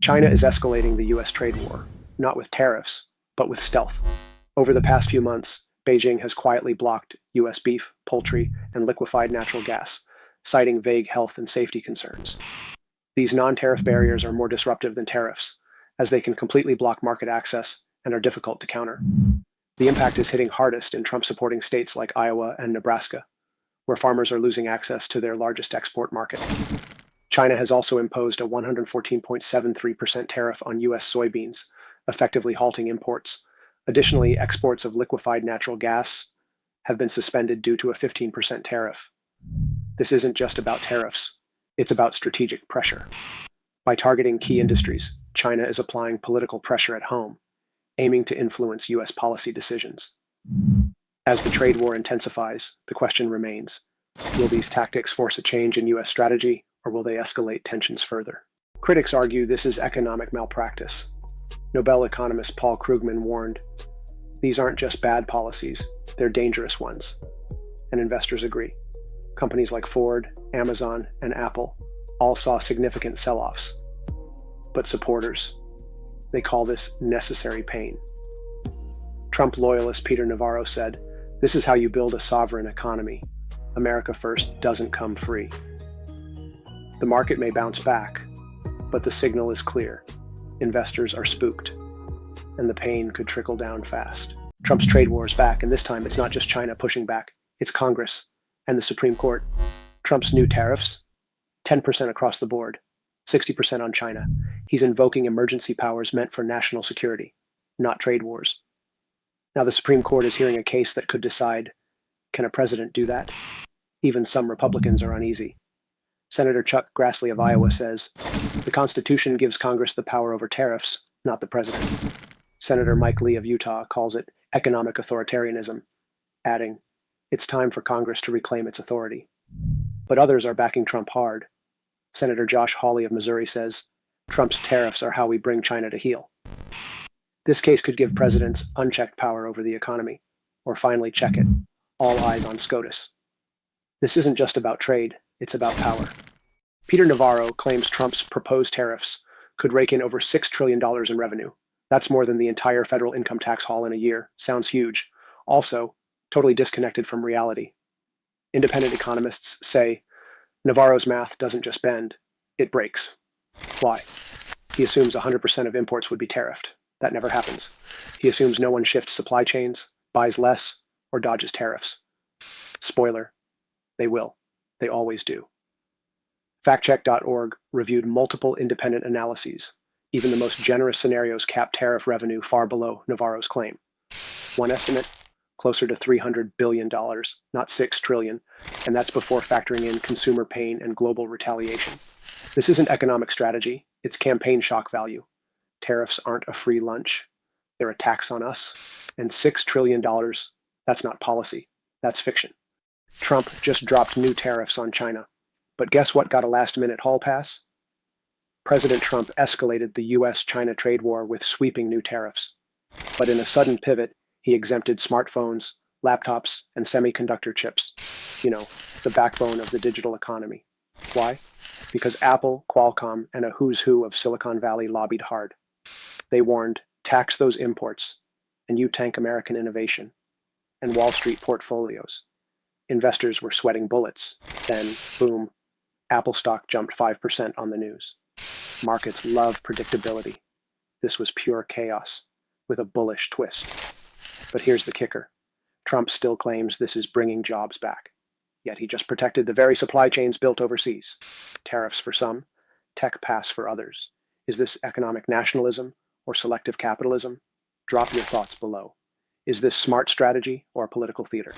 China is escalating the US trade war, not with tariffs, but with stealth. Over the past few months, Beijing has quietly blocked US beef, poultry, and liquefied natural gas, citing vague health and safety concerns. These non-tariff barriers are more disruptive than tariffs, as they can completely block market access and are difficult to counter. The impact is hitting hardest in Trump-supporting states like Iowa and Nebraska, where farmers are losing access to their largest export market. China has also imposed a 114.73% tariff on US soybeans, effectively halting imports. Additionally, exports of liquefied natural gas have been suspended due to a 15% tariff. This isn't just about tariffs, it's about strategic pressure. By targeting key industries, China is applying political pressure at home, aiming to influence US policy decisions. As the trade war intensifies, the question remains, will these tactics force a change in US strategy, or will they escalate tensions further? Critics argue this is economic malpractice. Nobel economist Paul Krugman warned, these aren't just bad policies, they're dangerous ones. And investors agree. Companies like Ford, Amazon, and Apple all saw significant sell-offs. But supporters, they call this necessary pain. Trump loyalist Peter Navarro said, this is how you build a sovereign economy. America first doesn't come free. The market may bounce back, but the signal is clear. Investors are spooked, and the pain could trickle down fast. Trump's trade war is back, and this time it's not just China pushing back, it's Congress and the Supreme Court. Trump's new tariffs, 10% across the board, 60% on China. He's invoking emergency powers meant for national security, not trade wars. Now the Supreme Court is hearing a case that could decide, can a president do that? Even some Republicans are uneasy. Senator Chuck Grassley of Iowa says, the Constitution gives Congress the power over tariffs, not the president. Senator Mike Lee of Utah calls it economic authoritarianism, adding, it's time for Congress to reclaim its authority. But others are backing Trump hard. Senator Josh Hawley of Missouri says, Trump's tariffs are how we bring China to heel. This case could give presidents unchecked power over the economy, or finally check it. All eyes on SCOTUS. This isn't just about trade, it's about power. Peter Navarro claims Trump's proposed tariffs could rake in over $6 trillion in revenue. That's more than the entire federal income tax haul in a year. Sounds huge. Also, totally disconnected from reality. Independent economists say Navarro's math doesn't just bend, it breaks. Why? He assumes 100% of imports would be tariffed. That never happens. He assumes no one shifts supply chains, buys less, or dodges tariffs. Spoiler, they will. They always do. Factcheck.org reviewed multiple independent analyses. Even the most generous scenarios cap tariff revenue far below Navarro's claim. One estimate, closer to $300 billion, not $6 trillion, and that's before factoring in consumer pain and global retaliation. This isn't economic strategy, it's campaign shock value. Tariffs aren't a free lunch, they're a tax on us. And $6 trillion, that's not policy, that's fiction. Trump just dropped new tariffs on China. But guess what got a last-minute hall pass? President Trump escalated the US-China trade war with sweeping new tariffs. But in a sudden pivot, he exempted smartphones, laptops, and semiconductor chips. You know, the backbone of the digital economy. Why? Because Apple, Qualcomm, and a who's who of Silicon Valley lobbied hard. They warned, tax those imports, and you tank American innovation, and Wall Street portfolios. Investors were sweating bullets. Then, boom, Apple stock jumped 5% on the news. Markets love predictability. This was pure chaos, with a bullish twist. But here's the kicker. Trump still claims this is bringing jobs back. Yet he just protected the very supply chains built overseas. Tariffs for some, tech pass for others. Is this economic nationalism or selective capitalism? Drop your thoughts below. Is this smart strategy or political theater?